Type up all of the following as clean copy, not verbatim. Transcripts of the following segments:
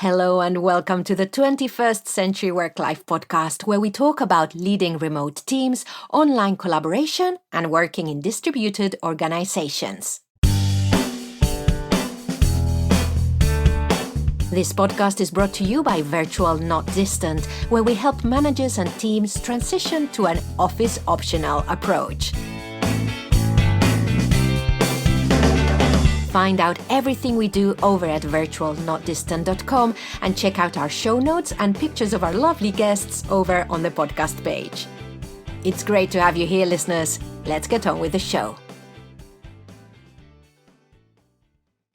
Hello and welcome to the 21st Century Work-Life podcast, where we talk about leading remote teams, online collaboration, and working in distributed organizations. This podcast is brought to you by Virtual Not Distant, where we help managers and teams transition to an office-optional approach. Find out everything we do over at virtualnotdistant.com and check out our show notes and pictures of our lovely guests over on the podcast page. It's great to have you here, listeners. Let's get on with the show.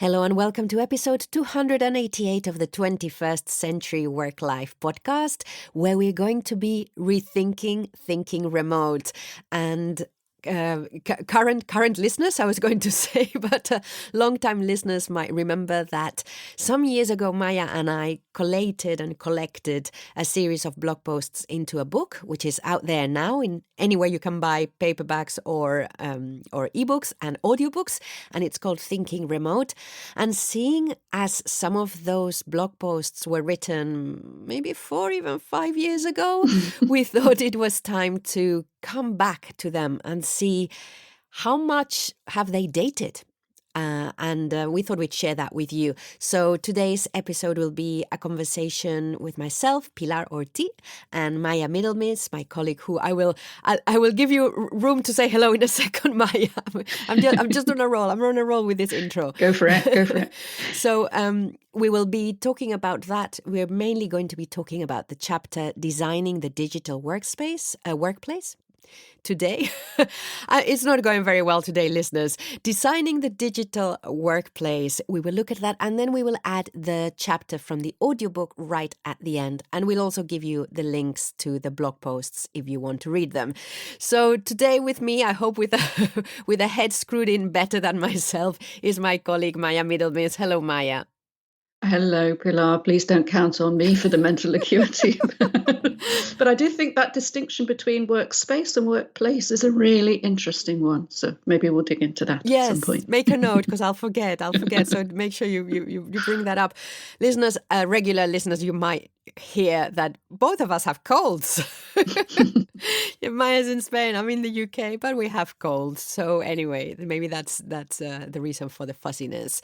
Hello and welcome to episode 288 of the 21st Century Work-Life podcast, where we're going to be rethinking thinking remote. And current listeners, I was going to say, but long-time listeners might remember that some years ago, Maya and I collated and collected a series of blog posts into a book, which is out there now in anywhere you can buy paperbacks or ebooks and audiobooks, and it's called Thinking Remote. And seeing as some of those blog posts were written maybe 4, even 5 years ago, we thought it was time to come back to them and see how much have they dated. And we thought we'd share that with you. So today's episode will be a conversation with myself, Pilar Orti, and Maya Middlemiss, my colleague, who I will give you room to say hello in a second, Maya. I'm just on a roll. I'm on a roll with this intro. Go for it. So we will be talking about that. We're mainly going to be talking about the chapter Designing the Digital Workspace, Workplace. Today, it's not going very well today, listeners. Designing the digital workplace. We will look at that, and then we will add the chapter from the audiobook right at the end. And we'll also give you the links to the blog posts if you want to read them. So today with me, I hope with a head screwed in better than myself, is my colleague Maya Middlemiss. Hello, Maya. Hello, Pilar. Please don't count on me for the mental acuity. But I do think that distinction between workspace and workplace is a really interesting one. So maybe we'll dig into that at some point. Yes, make a note because I'll forget. So make sure you bring that up. Listeners, regular listeners, you might hear that both of us have colds. Maya's in Spain, I'm in the UK, but we have colds. So anyway, maybe that's the reason for the fuzziness.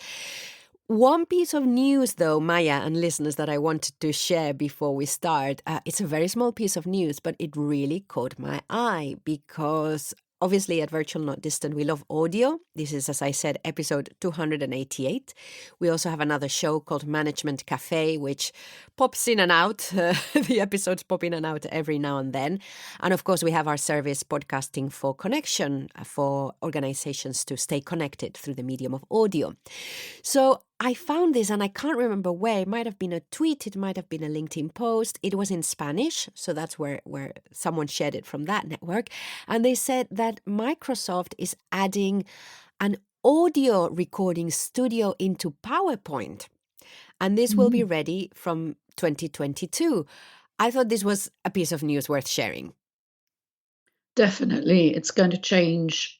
One piece of news, though, Maya and listeners, that I wanted to share before we start. It's a very small piece of news, but it really caught my eye because obviously at Virtual Not Distant, we love audio. This is, as I said, episode 288. We also have another show called Management Cafe, which pops in and out. The episodes pop in and out every now and then. And of course, we have our service Podcasting for Connection for organizations to stay connected through the medium of audio. So I found this, and I can't remember where. It might have been a tweet. It might have been a LinkedIn post. It was in Spanish, so that's where someone shared it from that network. And they said that Microsoft is adding an audio recording studio into PowerPoint. And this will be ready from 2022. I thought this was a piece of news worth sharing. Definitely. It's going to change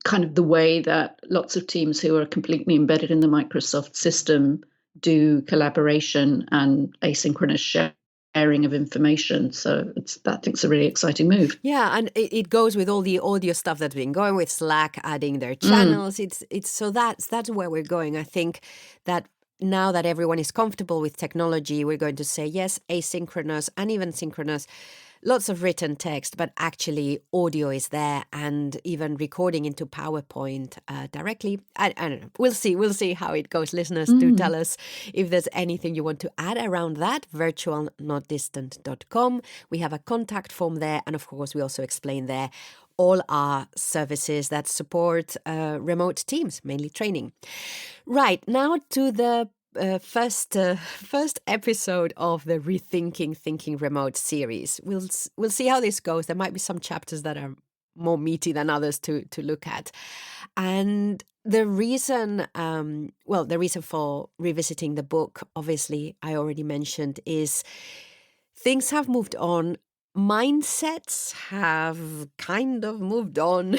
kind of the way that lots of teams who are completely embedded in the Microsoft system do collaboration and asynchronous sharing of information. So I think it's a really exciting move. Yeah, and it goes with all the audio stuff that's been going with Slack, adding their channels. It's so that's where we're going. I think that now that everyone is comfortable with technology, we're going to say yes, asynchronous and even synchronous. Lots of written text, but actually audio is there, and even recording into PowerPoint directly. I don't know. We'll see how it goes. Listeners, do tell us if there's anything you want to add around that. virtualnotdistant.com. We have a contact form there, and of course, we also explain there all our services that support remote teams, mainly training. Right, now to the first episode of the Rethinking Thinking Remote series. We'll see how this goes. There might be some chapters that are more meaty than others to look at. And the reason for revisiting the book, obviously, I already mentioned, is things have moved on. Mindsets have kind of moved on.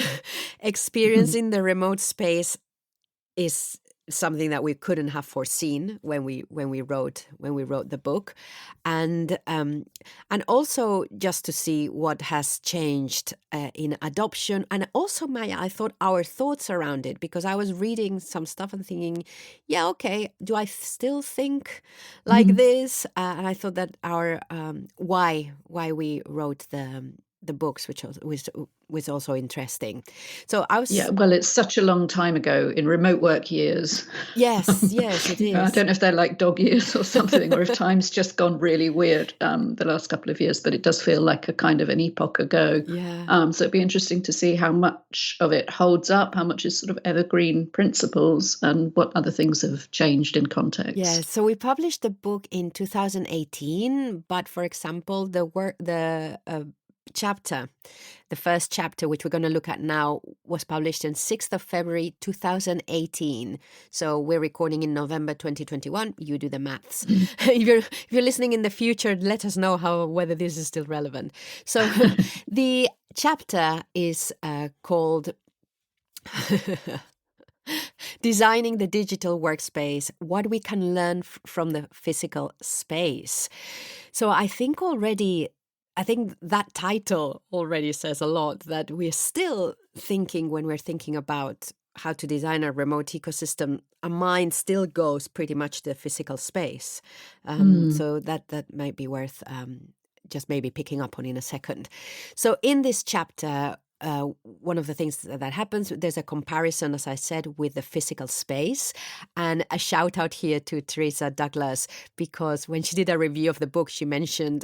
Experience in the remote space is something that we couldn't have foreseen when we wrote the book, and also just to see what has changed in adoption, and also, Maya, I thought our thoughts around it, because I was reading some stuff and thinking, yeah, okay, do I still think like this? And I thought that our why we wrote the books, which was also interesting. So I was well, it's such a long time ago in remote work years. Yes, it is. I don't know if they're like dog years or something, or if time's just gone really weird the last couple of years, but it does feel like a kind of an epoch ago. Yeah. So it'd be interesting to see how much of it holds up, how much is sort of evergreen principles, and what other things have changed in context. Yeah, so we published the book in 2018, but for example, the first chapter, which we're going to look at now, was published on 6th of February 2018. So we're recording in November 2021. You do the maths. If you're listening in the future, let us know whether this is still relevant. So the chapter is called Designing the Digital Workspace, What We Can Learn from the Physical Space. So I think that title already says a lot, that we're still thinking, when we're thinking about how to design a remote ecosystem, our mind still goes pretty much to the physical space. So that might be worth just maybe picking up on in a second. So in this chapter, one of the things that happens, there's a comparison, as I said, with the physical space. And a shout out here to Teresa Douglas, because when she did a review of the book, she mentioned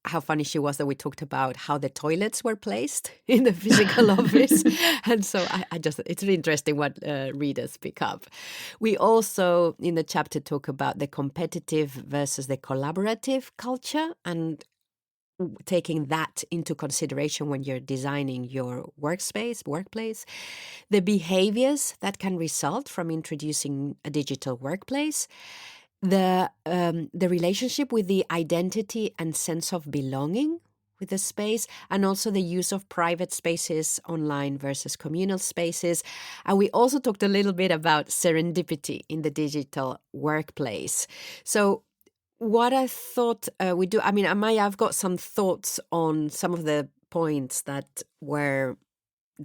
how funny she was that we talked about how the toilets were placed in the physical office. And so it's really interesting what readers pick up. We also, in the chapter, talk about the competitive versus the collaborative culture, and taking that into consideration when you're designing your workplace, the behaviors that can result from introducing a digital workplace, the relationship with the identity and sense of belonging with the space, and also the use of private spaces online versus communal spaces. And we also talked a little bit about serendipity in the digital workplace. So what I thought we do, I mean, Amaya, I've got some thoughts on some of the points that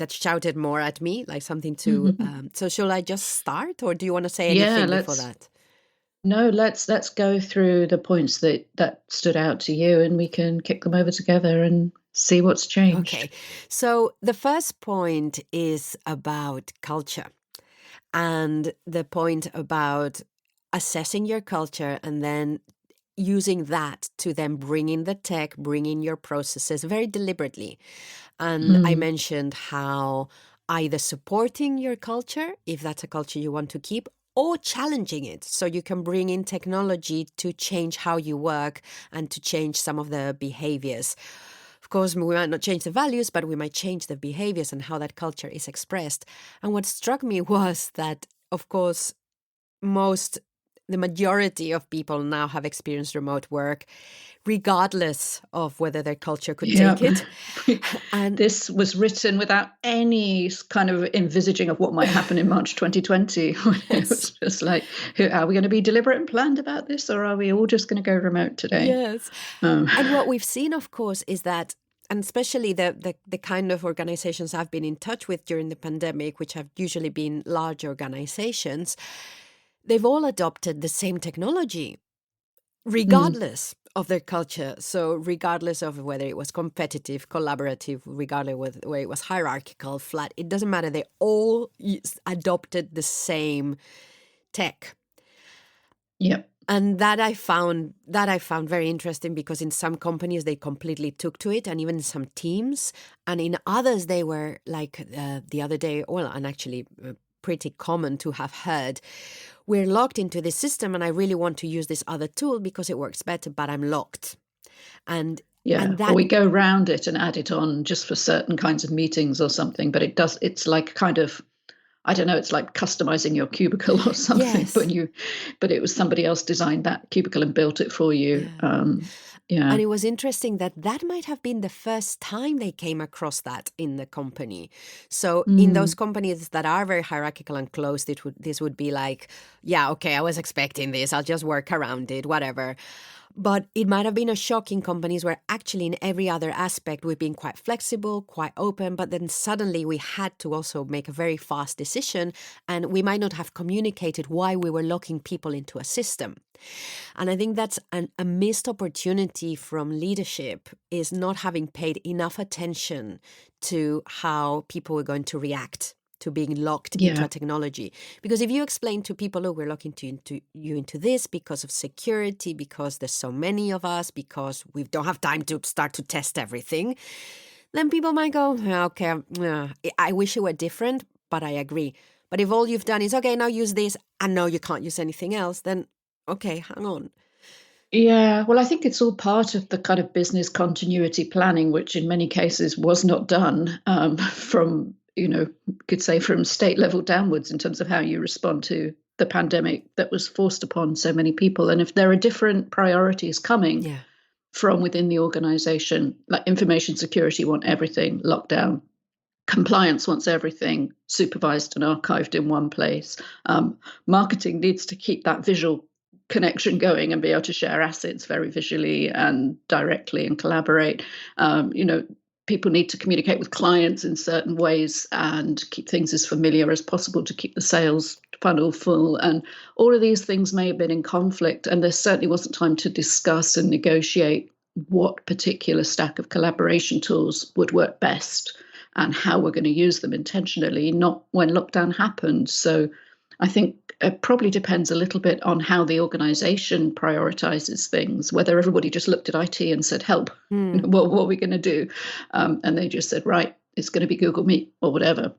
shouted more at me, like something to. So shall I just start, or do you want to say anything before that? No, let's go through the points that stood out to you, and we can kick them over together and see what's changed. Okay, so the first point is about culture, and the point about assessing your culture and then using that to then bring in the tech, bring in your processes very deliberately. And I mentioned how either supporting your culture, if that's a culture you want to keep, or challenging it, so you can bring in technology to change how you work and to change some of the behaviors. Of course, we might not change the values, but we might change the behaviors and how that culture is expressed. And what struck me was that, of course, the majority of people now have experienced remote work, regardless of whether their culture could take it. And this was written without any kind of envisaging of what might happen in March 2020. It was just like, are we going to be deliberate and planned about this, or are we all just going to go remote today? Yes. And what we've seen, of course, is that, and especially the kind of organizations I've been in touch with during the pandemic, which have usually been large organizations, they've all adopted the same technology, regardless of their culture. So regardless of whether it was competitive, collaborative, regardless of whether it was hierarchical, flat, it doesn't matter. They all adopted the same tech. Yep. And that I found very interesting, because in some companies they completely took to it, and even some teams, and in others they were like the other day, and actually pretty common to have heard, we're locked into this system and I really want to use this other tool because it works better, but I'm locked. And or we go round it and add it on just for certain kinds of meetings or something, but it's like kind of, I don't know, it's like customizing your cubicle or something. Yes. But it was somebody else designed that cubicle and built it for you. Yeah. Yeah. And it was interesting that that might have been the first time they came across that in the company. So in those companies that are very hierarchical and closed, this would be like, yeah, okay, I was expecting this. I'll just work around it, whatever. But it might have been a shock in companies where actually in every other aspect we've been quite flexible, quite open, but then suddenly we had to also make a very fast decision, and we might not have communicated why we were locking people into a system. And I think that's a missed opportunity from leadership, is not having paid enough attention to how people were going to react to being locked into Yeah. a technology. Because if you explain to people, oh, we're looking you into this because of security, because there's so many of us, because we don't have time to start to test everything, then people might go, "Yeah, okay, I wish it were different, but I agree." But if all you've done is, okay, now use this, and no, you can't use anything else, then, okay, hang on. Yeah, well, I think it's all part of the kind of business continuity planning, which in many cases was not done from, could say from state level downwards in terms of how you respond to the pandemic that was forced upon so many people. And if there are different priorities coming Yeah. from within the organization, like information security want everything locked down, compliance wants everything supervised and archived in one place. Marketing needs to keep that visual connection going and be able to share assets very visually and directly and collaborate. People need to communicate with clients in certain ways and keep things as familiar as possible to keep the sales funnel full. And all of these things may have been in conflict, and there certainly wasn't time to discuss and negotiate what particular stack of collaboration tools would work best and how we're going to use them intentionally, not when lockdown happened. So I think it probably depends a little bit on how the organization prioritizes things, whether everybody just looked at IT and said, help, what are we going to do? And they just said, right, it's going to be Google Meet or whatever,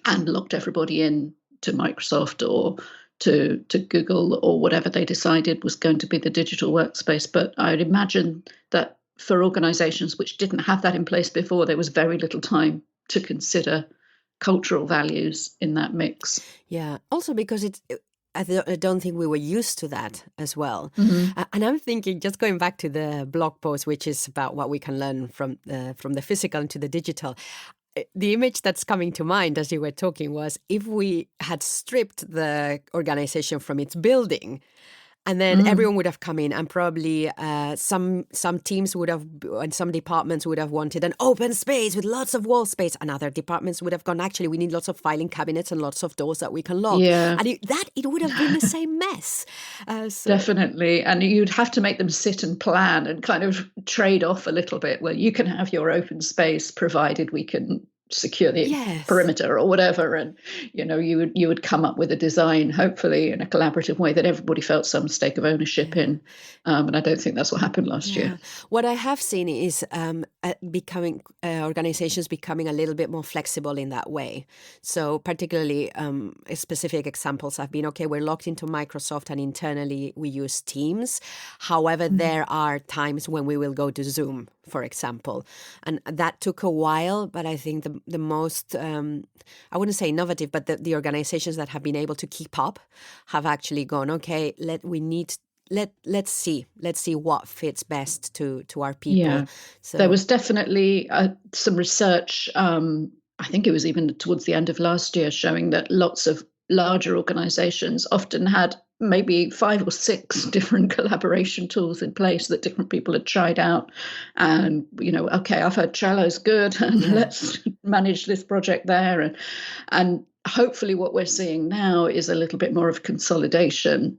and locked everybody in to Microsoft or to Google or whatever they decided was going to be the digital workspace. But I'd imagine that for organizations which didn't have that in place before, there was very little time to consider cultural values in that mix. Yeah. Also because I don't think we were used to that as well. Mm-hmm. And I'm thinking, just going back to the blog post, which is about what we can learn from the physical into the digital. The image that's coming to mind as you were talking was if we had stripped the organization from its building, and then everyone would have come in, and probably some teams would have, and some departments would have wanted an open space with lots of wall space, and other departments would have gone, actually, we need lots of filing cabinets and lots of doors that we can lock. Yeah. And it would have been the same mess. Definitely. And you'd have to make them sit and plan and kind of trade off a little bit. Well, you can have your open space provided we can secure the perimeter or whatever. And, you would come up with a design, hopefully in a collaborative way that everybody felt some stake of ownership in. And I don't think that's what happened last year. What I have seen is organizations becoming a little bit more flexible in that way. So particularly specific examples have been, okay, we're locked into Microsoft and internally we use Teams. However, there are times when we will go to Zoom, for example. And that took a while, but I think the most, I wouldn't say innovative, but the organizations that have been able to keep up have actually gone, okay, let's see what fits best to our people. Yeah. So there was definitely some research, I think it was even towards the end of last year, showing that lots of larger organizations often had maybe 5 or 6 different collaboration tools in place that different people had tried out. And, okay, I've heard Trello's good, and let's manage this project there. And hopefully what we're seeing now is a little bit more of consolidation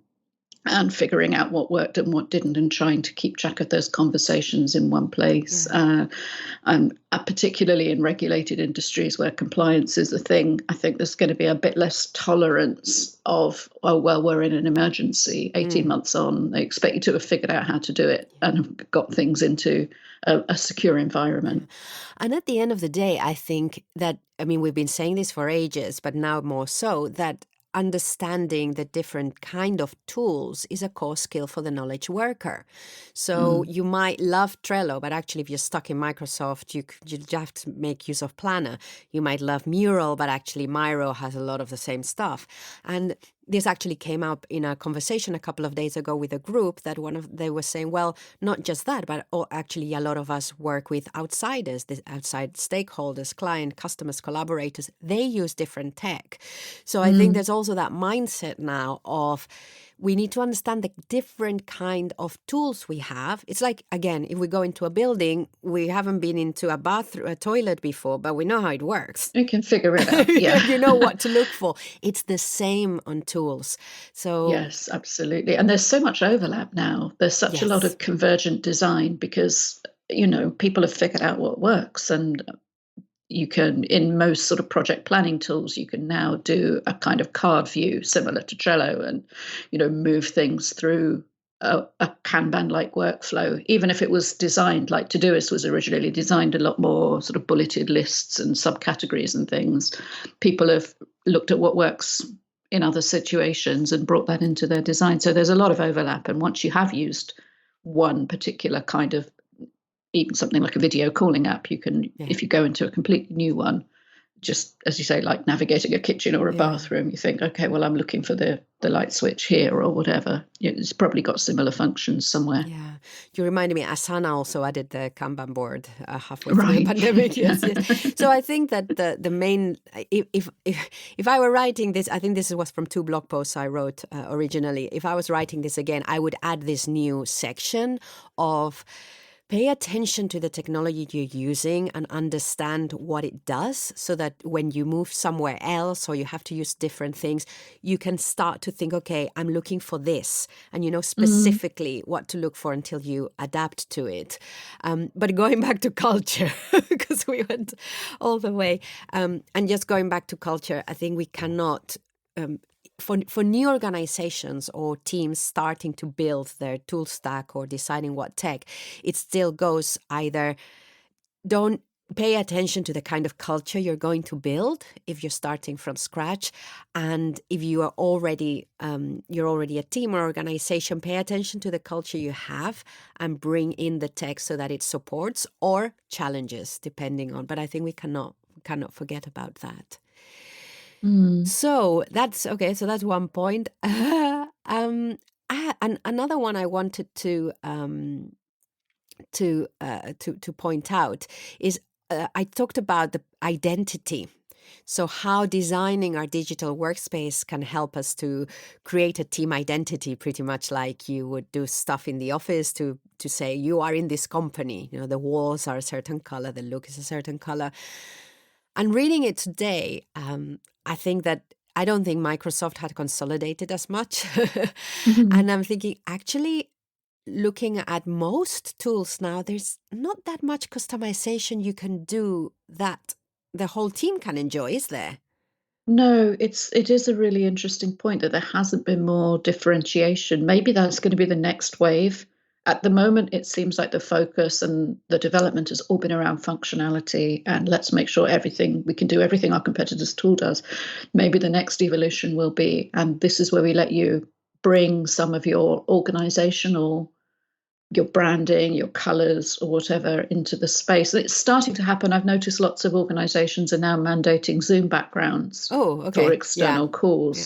and figuring out what worked and what didn't, and trying to keep track of those conversations in one place. And particularly in regulated industries where compliance is a thing, I think there's going to be a bit less tolerance of, oh, well, we're in an emergency 18 months on. They expect you to have figured out how to do it and have got things into a secure environment. And at the end of the day, I think that, we've been saying this for ages, but now more so, that understanding the different kind of tools is a core skill for the knowledge worker. So you might love Trello, but actually if you're stuck in Microsoft, you have to make use of Planner. You might love Mural, but actually Miro has a lot of the same stuff. And this actually came up in a conversation a couple of days ago with a group that they were saying, well, not just that, but actually a lot of us work with outsiders, the outside stakeholders, client, customers, collaborators. They use different tech. So I think there's also that mindset now of we need to understand the different kind of tools we have. It's like, again, if we go into a building, we haven't been into a toilet before, but we know how it works. You can figure it out. Yeah. You know what to look for. It's the same on tools. So yes, absolutely. And there's so much overlap now. There's such a lot of convergent design because, people have figured out what works. And you can, in most sort of project planning tools, you can now do a kind of card view similar to Trello and, move things through a Kanban-like workflow, even if it was designed like Todoist was originally designed, a lot more sort of bulleted lists and subcategories and things. People have looked at what works in other situations and brought that into their design. So there's a lot of overlap. And once you have used one particular kind of, even something like a video calling app, you can, if you go into a completely new one, just as you say, like navigating a kitchen or a bathroom, you think, okay, well, I'm looking for the light switch here or whatever. It's probably got similar functions somewhere. Yeah. You reminded me, Asana also added the Kanban board halfway through the pandemic. Yes. So I think that the main, if I were writing this, I think this was from 2 blog posts I wrote originally. If I was writing this again, I would add this new section of pay attention to the technology you're using and understand what it does so that when you move somewhere else or you have to use different things, you can start to think, okay, I'm looking for this. And you know specifically what to look for until you adapt to it. But going back to culture, because we went all the way, and just going back to culture, I think we cannot... For new organizations or teams starting to build their tool stack or deciding what tech, it still goes either don't pay attention to the kind of culture you're going to build if you're starting from scratch. And if you are already a team or organization, pay attention to the culture you have and bring in the tech so that it supports or challenges depending on. But I think we cannot forget about that. So that's okay. So that's one point. Another one I wanted to point out is I talked about the identity. So how designing our digital workspace can help us to create a team identity, pretty much like you would do stuff in the office to say you are in this company. You know, the walls are a certain color, the look is a certain color. And reading it today, I don't think Microsoft had consolidated as much. And I'm thinking, actually, looking at most tools now, there's not that much customization you can do that the whole team can enjoy, is there? No, it is a really interesting point that there hasn't been more differentiation. Maybe that's going to be the next wave. At the moment, it seems like the focus and the development has all been around functionality and let's make sure we can do everything our competitors' tool does. Maybe the next evolution will be, and this is where we let you bring some of your organizational, your branding, your colors or whatever into the space. It's starting to happen. I've noticed lots of organizations are now mandating Zoom backgrounds for external calls. Yeah.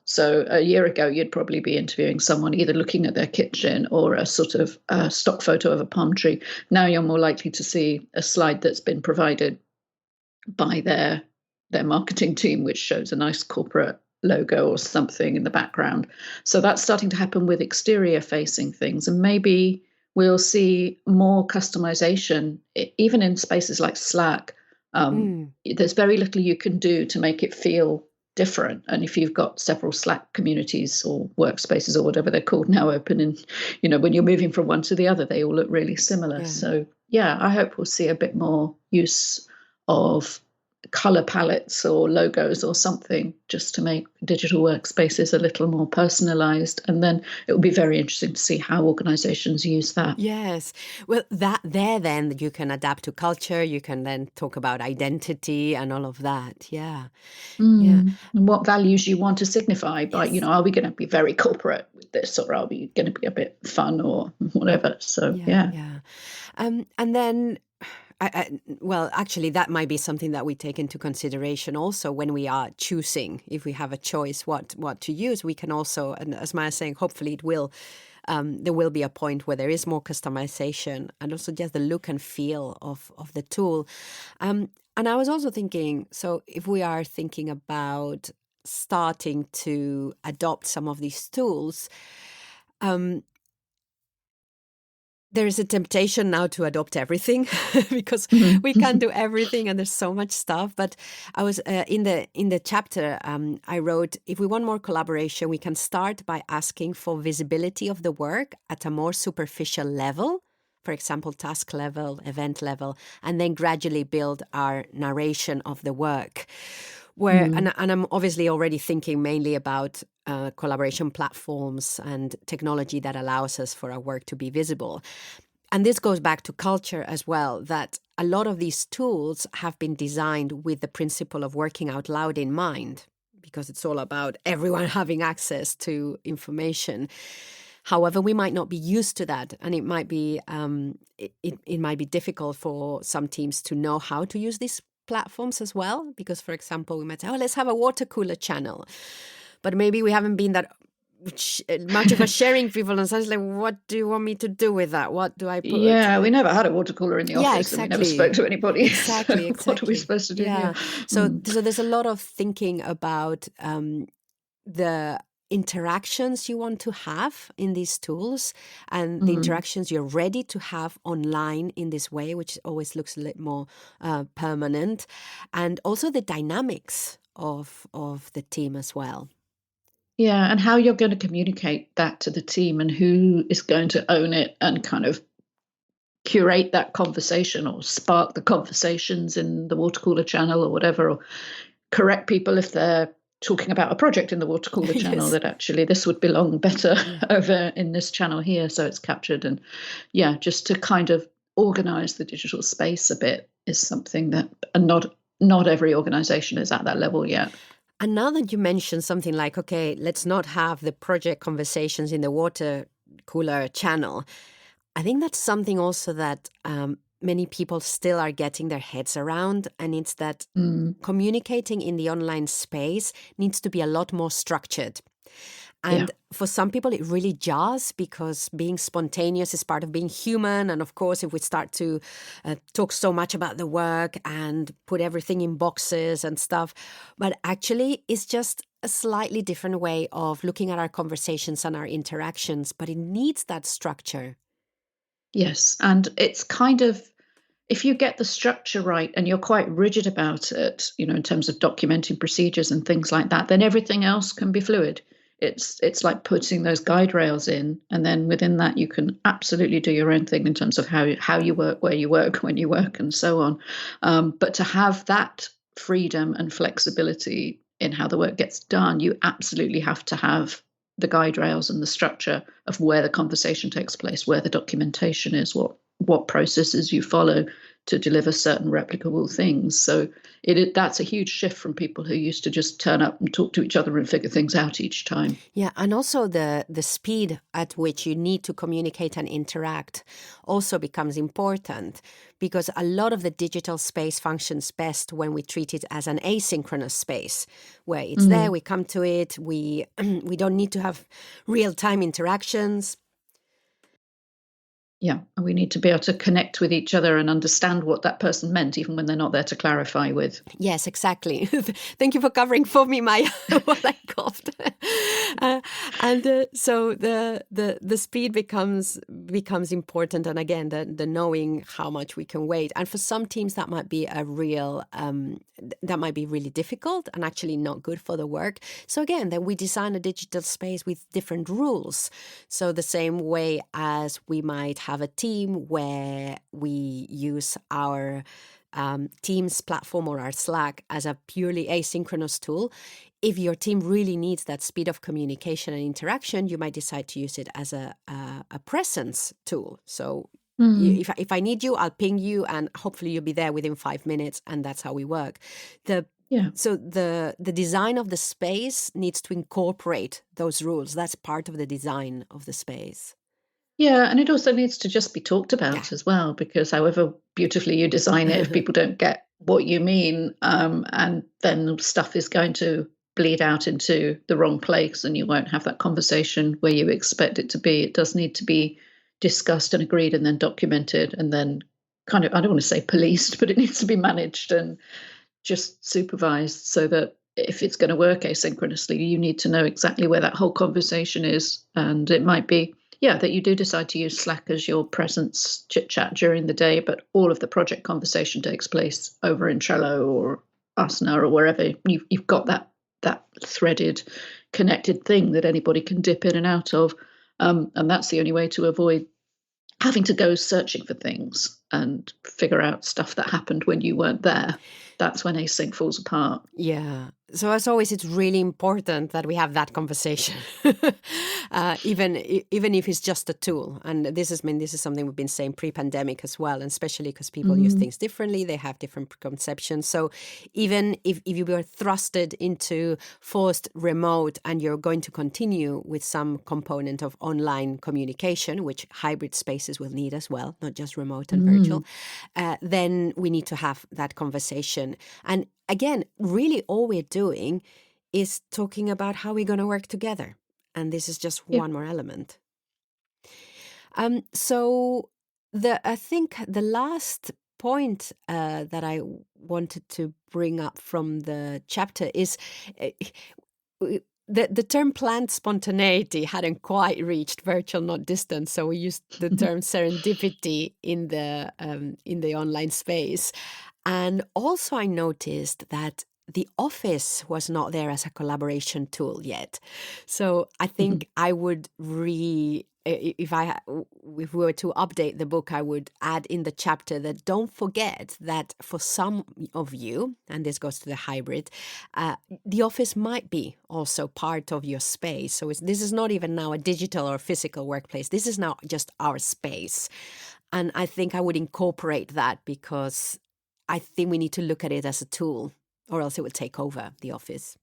So a year ago, you'd probably be interviewing someone either looking at their kitchen or a sort of stock photo of a palm tree. Now you're more likely to see a slide that's been provided by their marketing team, which shows a nice corporate logo or something in the background. So that's starting to happen with exterior facing things. And maybe we'll see more customization, even in spaces like Slack. There's very little you can do to make it feel different. And if you've got several Slack communities or workspaces or whatever they're called now open, and when you're moving from one to the other, they all look really similar. So I hope we'll see a bit more use of color palettes or logos or something just to make digital workspaces a little more personalized. And then it will be very interesting to see how organizations use that. Yes. Well, then you can adapt to culture. You can then talk about identity and all of that. Yeah. And what values you want to signify by, are we going to be very corporate with this or are we going to be a bit fun or whatever? So, Yeah. And then Well, actually, that might be something that we take into consideration also when we are choosing. If we have a choice what to use, we can also, and as Maya's saying, hopefully it will. There will be a point where there is more customization and also just the look and feel of the tool. And I was also thinking, so if we are thinking about starting to adopt some of these tools, there is a temptation now to adopt everything because we can't do everything and there's so much stuff. But I was in the chapter, I wrote, if we want more collaboration, we can start by asking for visibility of the work at a more superficial level, for example, task level, event level, and then gradually build our narration of the work. And I'm obviously already thinking mainly about collaboration platforms and technology that allows us for our work to be visible. And this goes back to culture as well, that a lot of these tools have been designed with the principle of working out loud in mind, because it's all about everyone having access to information. However, we might not be used to that, and it might be it might be difficult for some teams to know how to use these platforms as well. Because, for example, we might say, "Oh, let's have a water cooler channel," but maybe we haven't been that much of a sharing people, and so it's like, what do you want me to do with that? What do I put? Yeah, we never had a water cooler in the Yeah, office, and we never spoke exactly. to anybody. Exactly, So what are we exactly. supposed to do Yeah. here? So there's a lot of thinking about the interactions you want to have in these tools and the interactions you're ready to have online in this way, which always looks a little more permanent, and also the dynamics of the team as well. Yeah, and how you're going to communicate that to the team and who is going to own it and kind of curate that conversation or spark the conversations in the water cooler channel or whatever, or correct people if they're talking about a project in the water cooler channel, Yes. that actually this would belong better Yeah. over in this channel here, so it's captured. And yeah, just to kind of organize the digital space a bit is something that, and not every organization is at that level yet. And now that you mentioned something like, okay, let's not have the project conversations in the water cooler channel, I think that's something also that many people still are getting their heads around. And it's that communicating in the online space needs to be a lot more structured. Yeah. And for some people, it really jars because being spontaneous is part of being human. And of course, if we start to talk so much about the work and put everything in boxes and stuff, but actually, it's just a slightly different way of looking at our conversations and our interactions, but it needs that structure. Yes. And it's kind of, if you get the structure right and you're quite rigid about it, in terms of documenting procedures and things like that, then everything else can be fluid. It's like putting those guide rails in, and then within that you can absolutely do your own thing in terms of how you work, where you work, when you work, and so on. But to have that freedom and flexibility in how the work gets done, you absolutely have to have the guide rails and the structure of where the conversation takes place, where the documentation is, what processes you follow to deliver certain replicable things. So that's a huge shift from people who used to just turn up and talk to each other and figure things out each time. Yeah, and also the speed at which you need to communicate and interact also becomes important, because a lot of the digital space functions best when we treat it as an asynchronous space, where it's there, we come to it, we we don't need to have real-time interactions. Yeah, and we need to be able to connect with each other and understand what that person meant, even when they're not there to clarify with. Yes, exactly. Thank you for covering for me, Maya, what I coughed. So the speed becomes important, and again, the knowing how much we can wait. And for some teams, that might be that might be really difficult and actually not good for the work. So again, then we design a digital space with different rules. So the same way as we might have a team where we use our Teams platform or our Slack as a purely asynchronous tool. If your team really needs that speed of communication and interaction, you might decide to use it as a presence tool. So if I need you, I'll ping you, and hopefully you'll be there within 5 minutes, and that's how we work. Yeah. So the design of the space needs to incorporate those rules. That's part of the design of the space. Yeah, and it also needs to just be talked Yeah. about as well, because however beautifully you design it, if people don't get what you mean, and then stuff is going to bleed out into the wrong place and you won't have that conversation where you expect it to be. It does need to be discussed and agreed and then documented and then kind of, I don't want to say policed, but it needs to be managed and just supervised so that if it's going to work asynchronously, you need to know exactly where that whole conversation is. And it might be, yeah, that you do decide to use Slack as your presence chit chat during the day, but all of the project conversation takes place over in Trello or Asana or wherever. You've got that threaded, connected thing that anybody can dip in and out of. And that's the only way to avoid having to go searching for things and figure out stuff that happened when you weren't there. That's when async falls apart. Yeah. So as always, it's really important that we have that conversation, even if it's just a tool. And this is something we've been saying pre-pandemic as well, and especially because people use things differently, they have different preconceptions. So even if you were thrusted into forced remote and you're going to continue with some component of online communication, which hybrid spaces will need as well, not just remote and virtual, then we need to have that conversation. And again, really all we're doing is talking about how we're going to work together. And this is just Yeah. one more element. So I think the last point that I wanted to bring up from the chapter is the term planned spontaneity hadn't quite reached virtual, not distant. So we used the term serendipity in the online space. And also I noticed that the office was not there as a collaboration tool yet. So I think I would if we were to update the book, I would add in the chapter that don't forget that for some of you, and this goes to the hybrid, the office might be also part of your space. So this is not even now a digital or physical workplace. This is now just our space. And I think I would incorporate that because I think we need to look at it as a tool, or else it will take over the office.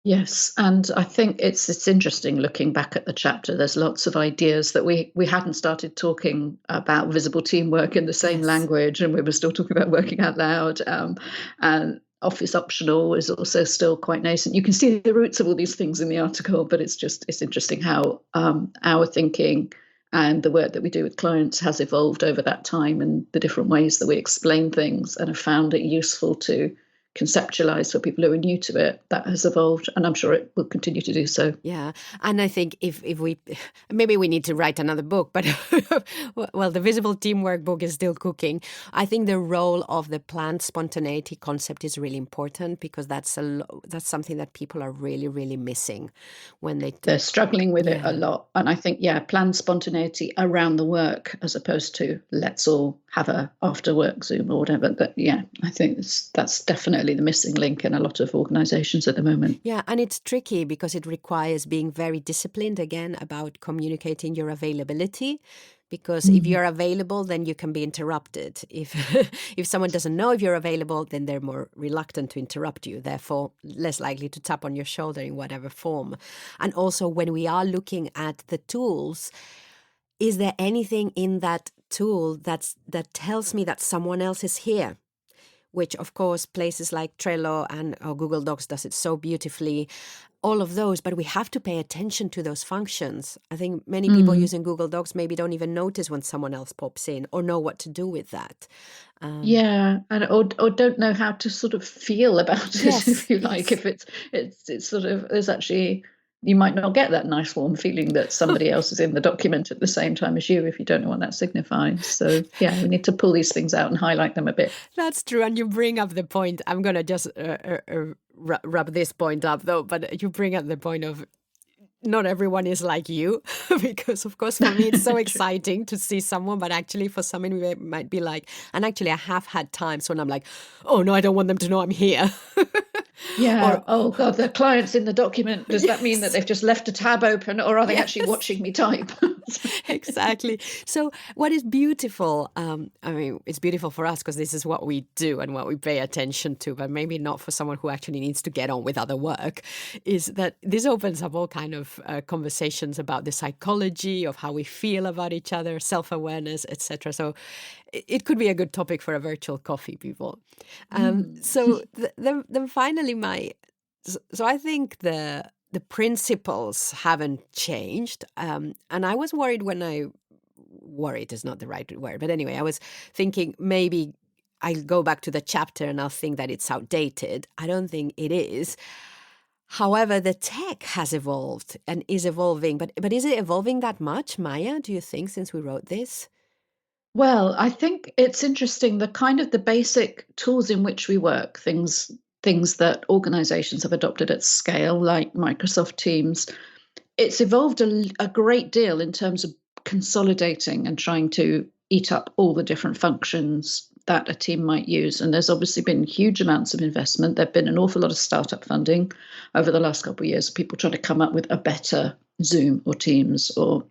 Yes, and I think it's interesting looking back at the chapter. There's lots of ideas that we hadn't started talking about visible teamwork in the same Yes. language, and we were still talking about working out loud. And office optional is also still quite nascent. You can see the roots of all these things in the article, but it's interesting how our thinking and the work that we do with clients has evolved over that time, and the different ways that we explain things and have found it useful to conceptualize for people who are new to it. That has evolved, and I'm sure it will continue to do so. Yeah. And I think if we, maybe we need to write another book, but well, the visible teamwork book is still cooking. I think the role of the planned spontaneity concept is really important because that's something that people are really, really missing when they're struggling with it a Yeah. lot. And I think, planned spontaneity around the work as opposed to let's all have a after work Zoom or whatever. But I think that's definitely the missing link in a lot of organizations at the moment. Yeah, and it's tricky because it requires being very disciplined again about communicating your availability. Because if you're available, then you can be interrupted. If if someone doesn't know if you're available, then they're more reluctant to interrupt you, therefore less likely to tap on your shoulder in whatever form. And also when we are looking at the tools, is there anything in that tool that tells me that someone else is here? Which, of course, places like Trello and Google Docs does it so beautifully, all of those, but we have to pay attention to those functions. I think many people using Google Docs maybe don't even notice when someone else pops in or know what to do with that. And or don't know how to sort of feel about it, Yes, if you like. yes. If it's sort of, there's actually, you might not get that nice warm feeling that somebody else is in the document at the same time as you if you don't know what that signifies. So we need to pull these things out and highlight them a bit. That's true. And you bring up the point. I'm going to just rub this point up, though, but you bring up the point of not everyone is like you, because of course for me it's so exciting to see someone, but actually for someone it might be like, and actually I have had times when I'm like, oh no, I don't want them to know I'm here. Yeah. Or Oh God, the client's in the document. Does that mean that yes, they've just left a tab open, or are they actually yes. watching me type? Exactly. So, what is beautiful? I mean, it's beautiful for us because this is what we do and what we pay attention to, but maybe not for someone who actually needs to get on with other work. Is that this opens up all kind of conversations about the psychology of how we feel about each other, self-awareness, etc. So, it could be a good topic for a virtual coffee, people. Mm. Then finally, so I think the principles haven't changed. And I was worried worried is not the right word, but anyway, I was thinking maybe I'll go back to the chapter and I'll think that it's outdated. I don't think it is. However, the tech has evolved and is evolving, but is it evolving that much, Maya, do you think, since we wrote this? Well, I think it's interesting the kind of the basic tools in which we work, things that organizations have adopted at scale, like Microsoft Teams. It's evolved a great deal in terms of consolidating and trying to eat up all the different functions that a team might use. And there's obviously been huge amounts of investment. There've been an awful lot of startup funding over the last couple of years, people trying to come up with a better Zoom or Teams or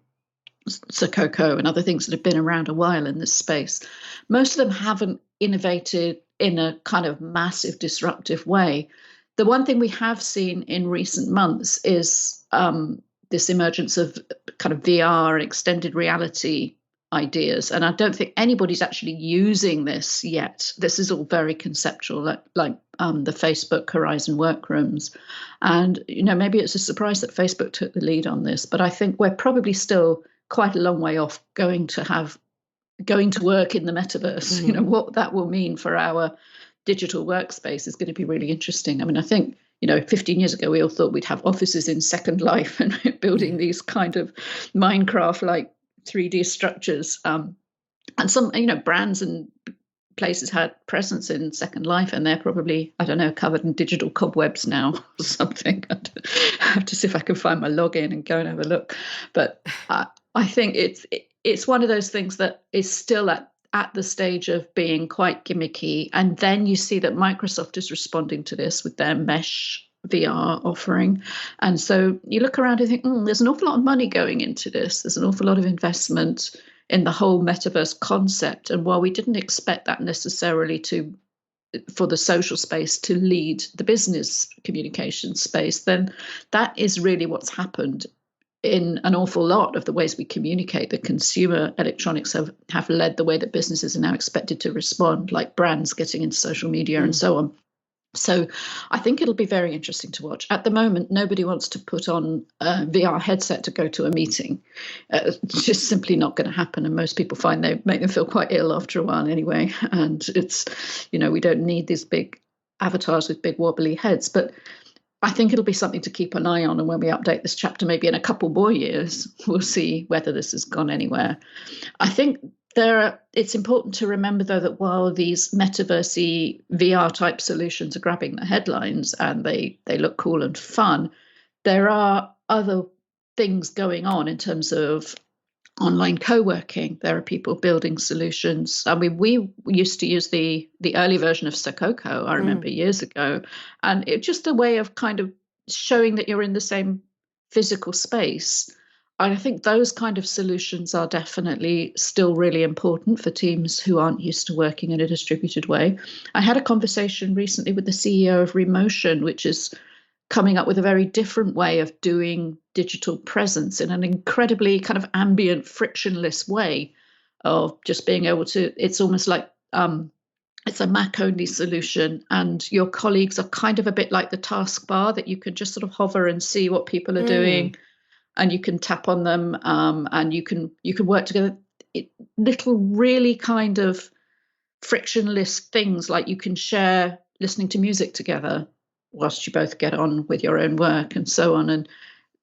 Sococo and other things that have been around a while in this space. Most of them haven't innovated in a kind of massive disruptive way. The one thing we have seen in recent months is this emergence of kind of VR and extended reality ideas. And I don't think anybody's actually using this yet. This is all very conceptual, like the Facebook Horizon workrooms. And, maybe it's a surprise that Facebook took the lead on this, but I think we're probably still quite a long way off going to work in the metaverse. Mhm. What that will mean for our digital workspace is going to be really interesting. I mean, I think 15 years ago we all thought we'd have offices in Second Life and building these kind of Minecraft like 3D structures, and some brands and places had presence in Second Life, and they're probably, I don't know, covered in digital cobwebs now or something. I have to see if I can find my login and go and have a look. But I think it's one of those things that is still at the stage of being quite gimmicky. And then you see that Microsoft is responding to this with their mesh VR offering. And so you look around and think, there's an awful lot of money going into this. There's an awful lot of investment in the whole metaverse concept. And while we didn't expect that necessarily for the social space to lead the business communication space, then that is really what's happened in an awful lot of the ways we communicate. The consumer electronics have led the way that businesses are now expected to respond, like brands getting into social media and so on. So I think it'll be very interesting to watch. At the moment, nobody wants to put on a VR headset to go to a meeting. It's just simply not going to happen. And most people find they make them feel quite ill after a while anyway. And it's, we don't need these big avatars with big wobbly heads. But I think it'll be something to keep an eye on. And when we update this chapter, maybe in a couple more years, we'll see whether this has gone anywhere. I think it's important to remember, though, that while these metaversey VR type solutions are grabbing the headlines and they look cool and fun, there are other things going on in terms of online co-working. There are people building solutions. I mean, we used to use the early version of Sococo, I remember years ago, and it's just a way of kind of showing that you're in the same physical space. And I think those kind of solutions are definitely still really important for teams who aren't used to working in a distributed way. I had a conversation recently with the CEO of Remotion, which is coming up with a very different way of doing digital presence in an incredibly kind of ambient, frictionless way of just being able to, it's almost like it's a Mac only solution, and your colleagues are kind of a bit like the taskbar that you can just sort of hover and see what people are doing, and you can tap on them, and you can work together. Little really kind of frictionless things, like you can share listening to music together whilst you both get on with your own work and so on, and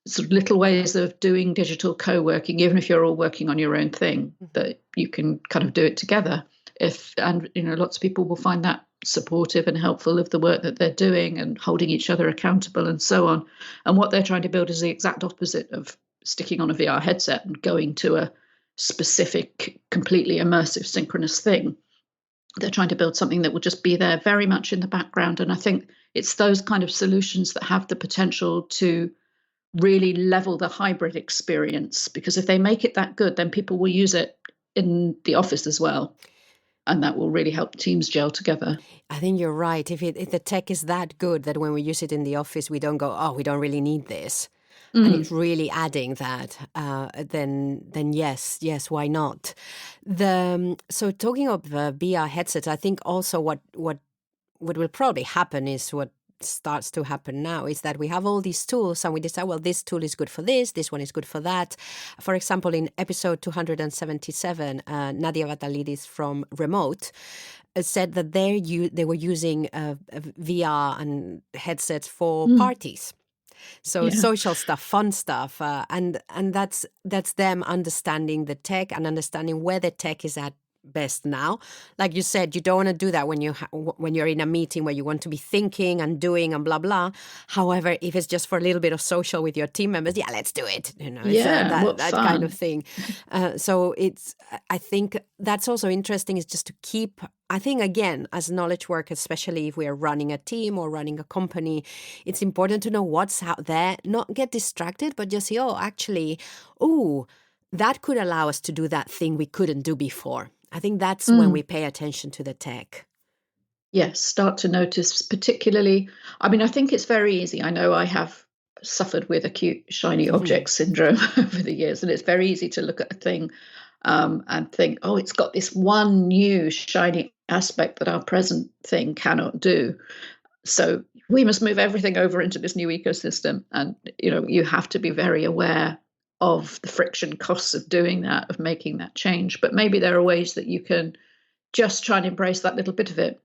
sort of little ways of doing digital co-working, even if you're all working on your own thing, that you can kind of do it together. And lots of people will find that supportive and helpful of the work that they're doing and holding each other accountable and so on. And what they're trying to build is the exact opposite of sticking on a VR headset and going to a specific, completely immersive, synchronous thing. They're trying to build something that will just be there very much in the background. And I think it's those kind of solutions that have the potential to really level the hybrid experience, because if they make it that good, then people will use it in the office as well. And that will really help teams gel together. I think you're right. If the tech is that good that when we use it in the office, we don't go, oh, we don't really need this. And it's really adding that, then yes, why not? So talking of VR headsets, I think also what will probably happen is what starts to happen now is that we have all these tools and we decide, well, this tool is good for this one is good for that. For example, in episode 277, Nadia Vatalidis from Remote said that they were using VR and headsets for parties. So social stuff, fun stuff, and that's them understanding the tech and understanding where the tech is at best now. Like you said, you don't want to do that when you're in a meeting where you want to be thinking and doing and blah blah. However, if it's just for a little bit of social with your team members, yeah, let's do it. It's that kind of thing. So I think that's also interesting, is just to keep. I think, again, as knowledge workers, especially if we are running a team or running a company, it's important to know what's out there, not get distracted, but just say, that could allow us to do that thing we couldn't do before. I think that's when we pay attention to the tech. Yes, start to notice, particularly, I think it's very easy. I know I have suffered with acute shiny object syndrome over the years, and it's very easy to look at a thing and think, oh, it's got this one new shiny aspect that our present thing cannot do. So we must move everything over into this new ecosystem. And, you have to be very aware of the friction costs of doing that, of making that change. But maybe there are ways that you can just try and embrace that little bit of it.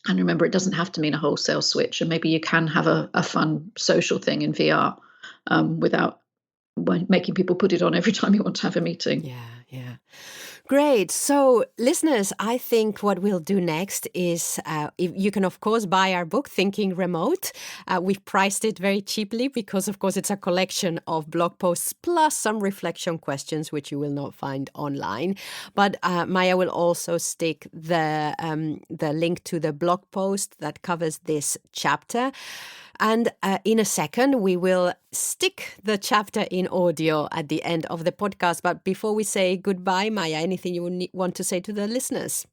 And remember, it doesn't have to mean a wholesale switch. And maybe you can have a fun social thing in VR without making people put it on every time you want to have a meeting. Yeah. Great. So, listeners, I think what we'll do next is you can, of course, buy our book, Thinking Remote. We've priced it very cheaply because, of course, it's a collection of blog posts plus some reflection questions, which you will not find online. But Maya will also stick the link to the blog post that covers this chapter. And in a second, we will stick the chapter in audio at the end of the podcast. But before we say goodbye, Maya, anything you would want to say to the listeners?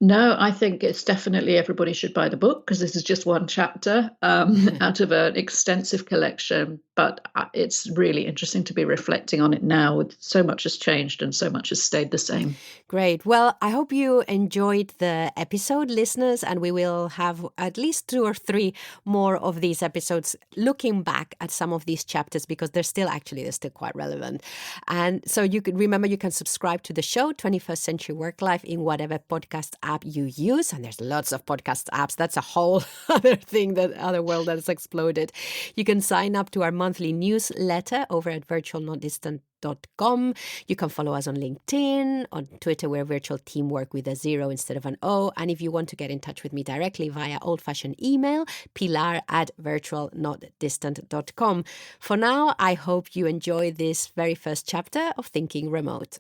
No, I think it's definitely everybody should buy the book, because this is just one chapter out of an extensive collection. But it's really interesting to be reflecting on it now. So much has changed and so much has stayed the same. Great. Well, I hope you enjoyed the episode, listeners, and we will have at least 2 or 3 more of these episodes looking back at some of these chapters, because they're still quite relevant. And so you can subscribe to the show, 21st Century Work Life, in whatever podcast app you use. And there's lots of podcast apps. That's a whole other thing, other world that has exploded. You can sign up to our monthly newsletter over at virtualnotdistant.com. You can follow us on LinkedIn, on Twitter, we're Virtual Teamwork with a 0 instead of an O. And if you want to get in touch with me directly via old-fashioned email, pilar@virtualnotdistant.com. For now, I hope you enjoy this very first chapter of Thinking Remote.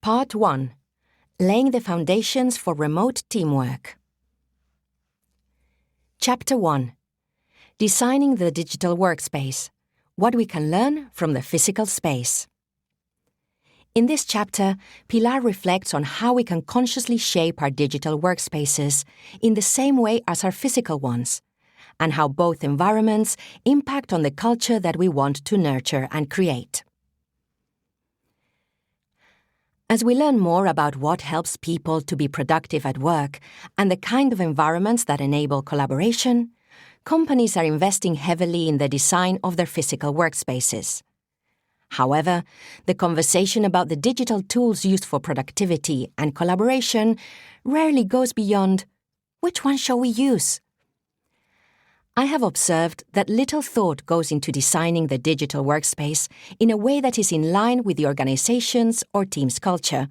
Part 1. Laying the Foundations for Remote Teamwork. Chapter 1. Designing the Digital Workspace. What we can learn from the physical space. In this chapter, Pilar reflects on how we can consciously shape our digital workspaces in the same way as our physical ones, and how both environments impact on the culture that we want to nurture and create. As we learn more about what helps people to be productive at work and the kind of environments that enable collaboration, companies are investing heavily in the design of their physical workspaces. However, the conversation about the digital tools used for productivity and collaboration rarely goes beyond, which one shall we use? I have observed that little thought goes into designing the digital workspace in a way that is in line with the organization's or team's culture,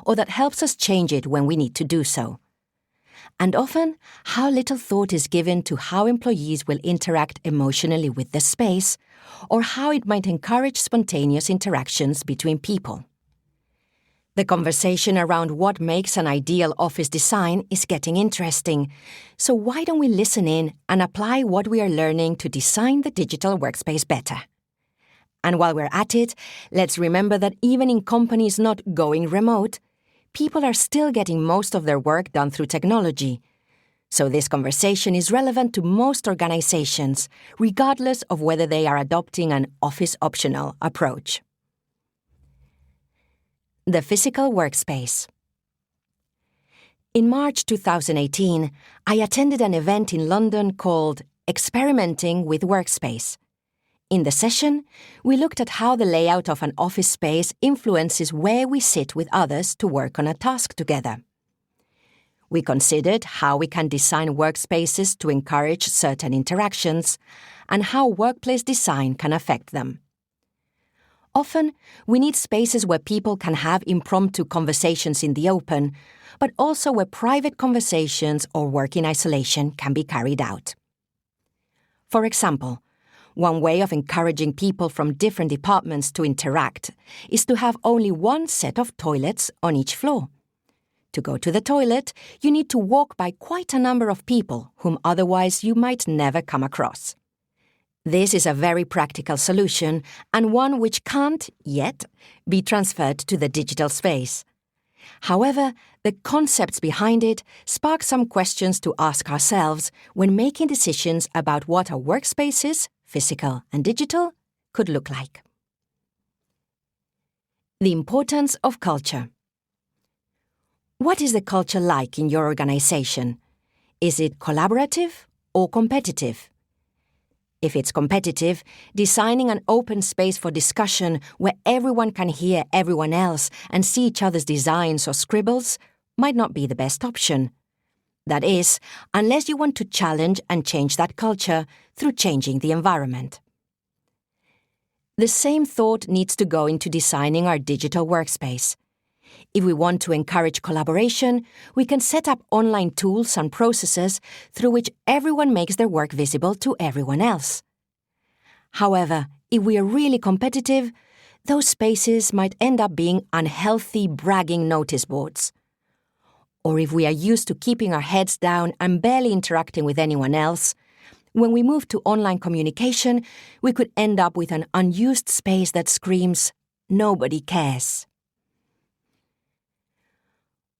or that helps us change it when we need to do so. and often how little thought is given to how employees will interact emotionally with the space, or how it might encourage spontaneous interactions between people. The conversation around what makes an ideal office design is getting interesting, so why don't we listen in and apply what we are learning to design the digital workspace better? And while we're at it, let's remember that even in companies not going remote, people are still getting most of their work done through technology. So this conversation is relevant to most organizations, regardless of whether they are adopting an office-optional approach. The physical workspace. In March 2018, I attended an event in London called Experimenting with Workspace. In the session, we looked at how the layout of an office space influences where we sit with others to work on a task together. We considered how we can design workspaces to encourage certain interactions and how workplace design can affect them. Often, we need spaces where people can have impromptu conversations in the open, but also where private conversations or work in isolation can be carried out. For example, one way of encouraging people from different departments to interact is to have only one set of toilets on each floor. To go to the toilet, you need to walk by quite a number of people whom otherwise you might never come across. This is a very practical solution and one which can't, yet, be transferred to the digital space. However, the concepts behind it spark some questions to ask ourselves when making decisions about what our workspaces, physical and digital, could look like. The importance of culture. What is the culture like in your organization? Is it collaborative or competitive? If it's competitive, designing an open space for discussion where everyone can hear everyone else and see each other's designs or scribbles might not be the best option. That is, unless you want to challenge and change that culture through changing the environment. The same thought needs to go into designing our digital workspace. If we want to encourage collaboration, we can set up online tools and processes through which everyone makes their work visible to everyone else. However, if we are really competitive, those spaces might end up being unhealthy bragging notice boards. Or if we are used to keeping our heads down and barely interacting with anyone else, when we move to online communication, we could end up with an unused space that screams, "Nobody cares."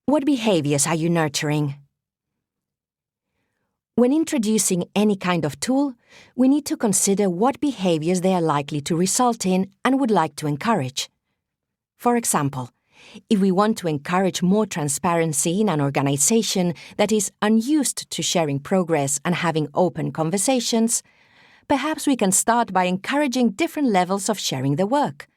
What behaviors are you nurturing? When introducing any kind of tool, we need to consider what behaviors they are likely to result in and would like to encourage. For example, if we want to encourage more transparency in an organization that is unused to sharing progress and having open conversations, perhaps we can start by encouraging different levels of sharing the work,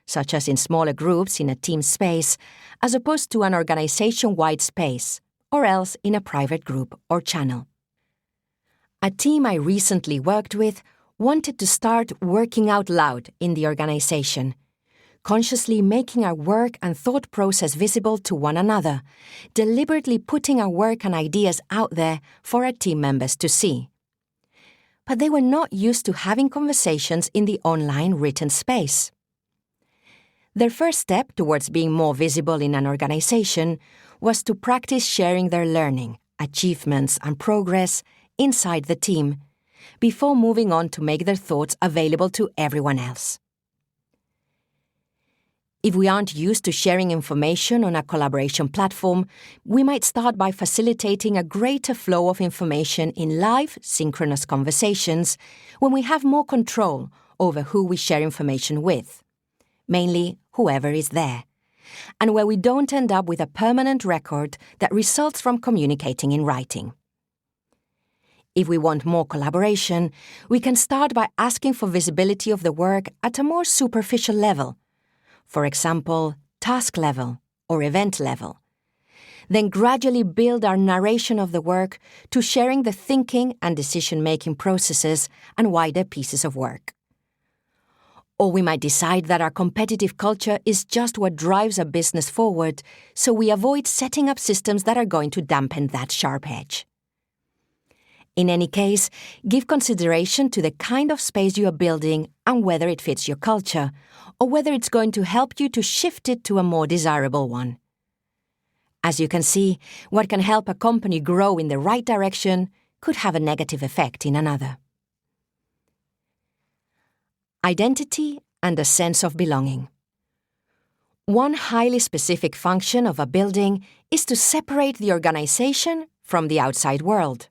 such as in smaller groups in a team space, as opposed to an organization-wide space, or else in a private group or channel. A team I recently worked with wanted to start working out loud in the organization, consciously making our work and thought process visible to one another, deliberately putting our work and ideas out there for our team members to see. But they were not used to having conversations in the online written space. Their first step towards being more visible in an organization was to practice sharing their learning, achievements, and progress inside the team, before moving on to make their thoughts available to everyone else. If we aren't used to sharing information on a collaboration platform, we might start by facilitating a greater flow of information in live, synchronous conversations when we have more control over who we share information with, mainly whoever is there, and where we don't end up with a permanent record that results from communicating in writing. If we want more collaboration, we can start by asking for visibility of the work at a more superficial level, for example, task level or event level. Then gradually build our narration of the work to sharing the thinking and decision-making processes and wider pieces of work. Or we might decide that our competitive culture is just what drives a business forward, so we avoid setting up systems that are going to dampen that sharp edge. In any case, give consideration to the kind of space you are building and whether it fits your culture, or whether it's going to help you to shift it to a more desirable one. As you can see, what can help a company grow in the right direction could have a negative effect in another. Identity and a sense of belonging. One highly specific function of a building is to separate the organization from the outside world.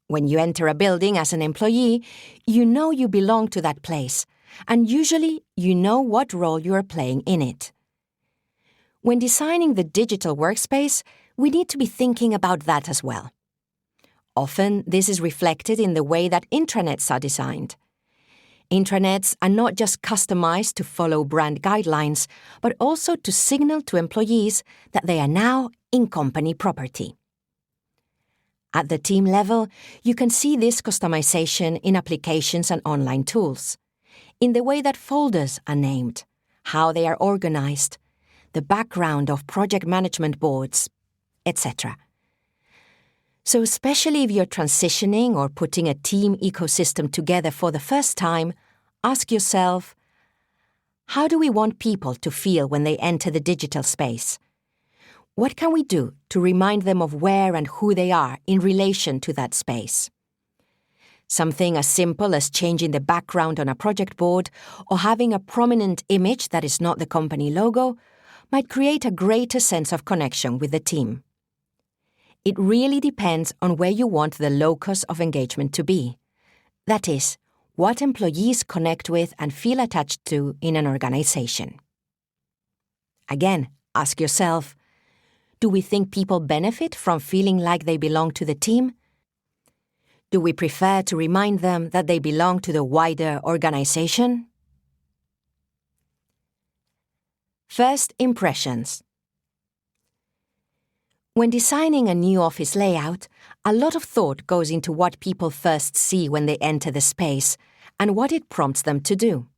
When you enter a building as an employee, you know you belong to that place, and usually you know what role you are playing in it. When designing the digital workspace, we need to be thinking about that as well. Often, this is reflected in the way that intranets are designed. Intranets are not just customized to follow brand guidelines, but also to signal to employees that they are now in company property. At the team level, you can see this customization in applications and online tools, in the way that folders are named, how they are organized, the background of project management boards, etc. So especially if you're transitioning or putting a team ecosystem together for the first time, ask yourself, how do we want people to feel when they enter the digital space? What can we do to remind them of where and who they are in relation to that space? Something as simple as changing the background on a project board or having a prominent image that is not the company logo might create a greater sense of connection with the team. It really depends on where you want the locus of engagement to be. That is, what employees connect with and feel attached to in an organization. Again, ask yourself, do we think people benefit from feeling like they belong to the team? Do we prefer to remind them that they belong to the wider organization? First impressions. When designing a new office layout, a lot of thought goes into what people first see when they enter the space and what it prompts them to do.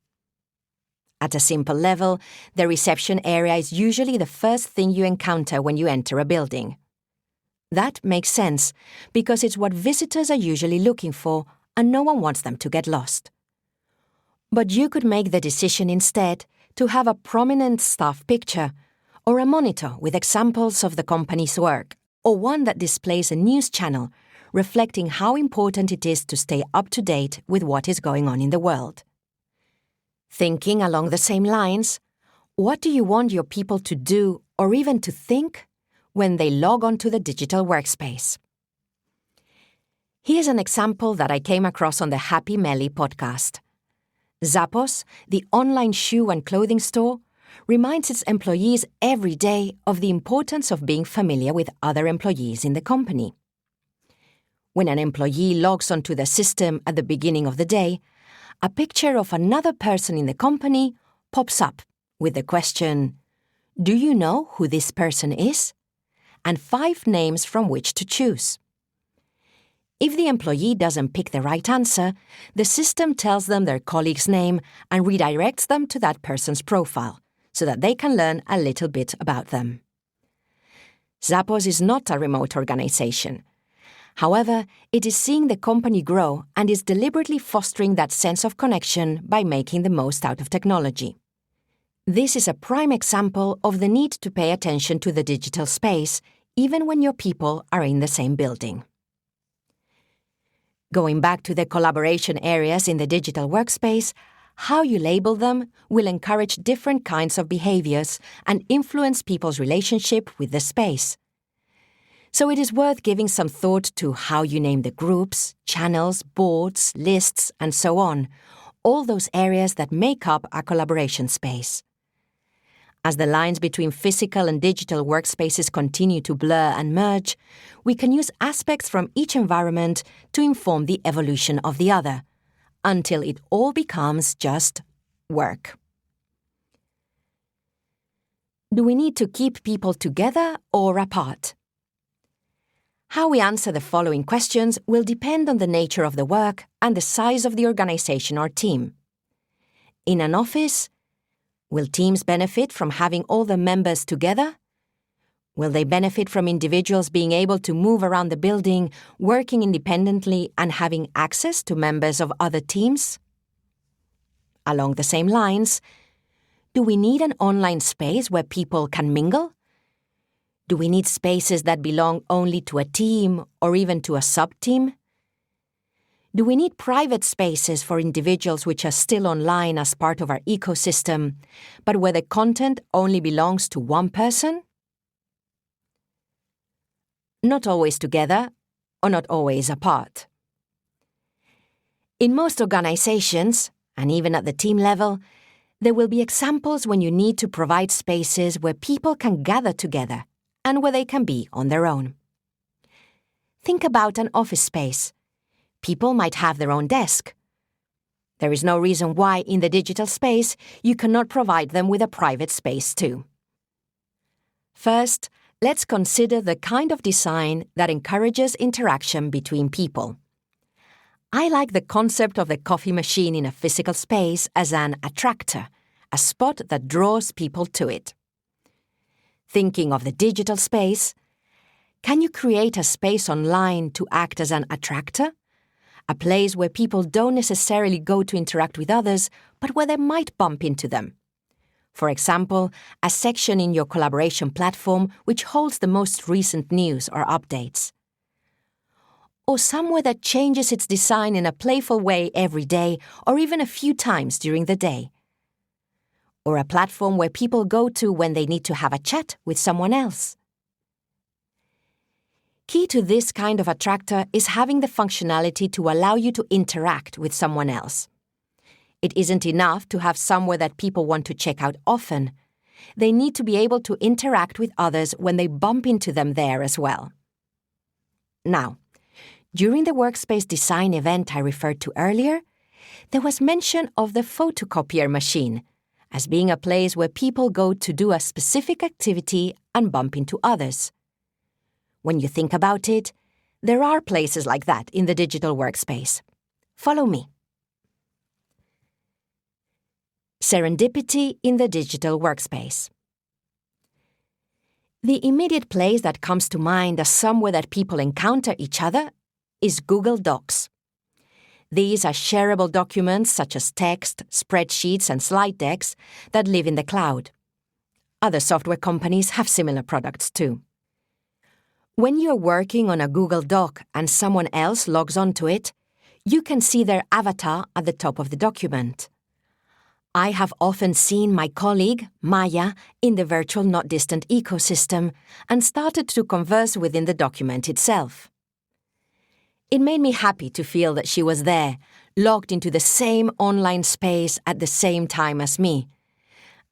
At a simple level, the reception area is usually the first thing you encounter when you enter a building. That makes sense because it's what visitors are usually looking for and no one wants them to get lost. But you could make the decision instead to have a prominent staff picture, or a monitor with examples of the company's work, or one that displays a news channel reflecting how important it is to stay up to date with what is going on in the world. Thinking along the same lines, what do you want your people to do or even to think when they log onto the digital workspace? Here's an example that I came across on the Happy Melly podcast. Zappos, the online shoe and clothing store, reminds its employees every day of the importance of being familiar with other employees in the company. When an employee logs onto the system at the beginning of the day, a picture of another person in the company pops up with the question, "Do you know who this person is?" and 5 names from which to choose. If the employee doesn't pick the right answer, the system tells them their colleague's name and redirects them to that person's profile, so that they can learn a little bit about them. Zappos is not a remote organization. However, it is seeing the company grow and is deliberately fostering that sense of connection by making the most out of technology. This is a prime example of the need to pay attention to the digital space, even when your people are in the same building. Going back to the collaboration areas in the digital workspace, how you label them will encourage different kinds of behaviors and influence people's relationship with the space. So it is worth giving some thought to how you name the groups, channels, boards, lists, and so on, all those areas that make up a collaboration space. As the lines between physical and digital workspaces continue to blur and merge, we can use aspects from each environment to inform the evolution of the other, until it all becomes just work. Do we need to keep people together or apart? How we answer the following questions will depend on the nature of the work and the size of the organization or team. In an office, will teams benefit from having all the members together? Will they benefit from individuals being able to move around the building, working independently and having access to members of other teams? Along the same lines, do we need an online space where people can mingle? Do we need spaces that belong only to a team or even to a sub-team? Do we need private spaces for individuals which are still online as part of our ecosystem, but where the content only belongs to one person? Not always together, or not always apart. In most organizations, and even at the team level, there will be examples when you need to provide spaces where people can gather together and where they can be on their own. Think about an office space. People might have their own desk. There is no reason why in the digital space you cannot provide them with a private space too. First, let's consider the kind of design that encourages interaction between people. I like the concept of the coffee machine in a physical space as an attractor, a spot that draws people to it. Thinking of the digital space, can you create a space online to act as an attractor? A place where people don't necessarily go to interact with others, but where they might bump into them. For example, a section in your collaboration platform which holds the most recent news or updates. Or somewhere that changes its design in a playful way every day or even a few times during the day. Or a platform where people go to when they need to have a chat with someone else. Key to this kind of attractor is having the functionality to allow you to interact with someone else. It isn't enough to have somewhere that people want to check out often. They need to be able to interact with others when they bump into them there as well. Now, during the workspace design event I referred to earlier, there was mention of the photocopier machine as being a place where people go to do a specific activity and bump into others. When you think about it, there are places like that in the digital workspace. Follow me. Serendipity in the digital workspace. The immediate place that comes to mind as somewhere that people encounter each other is Google Docs. These are shareable documents such as text, spreadsheets, and slide decks that live in the cloud. Other software companies have similar products too. When you're working on a Google Doc and someone else logs onto it, you can see their avatar at the top of the document. I have often seen my colleague, Maya, in the virtual not distant ecosystem and started to converse within the document itself. It made me happy to feel that she was there, logged into the same online space at the same time as me.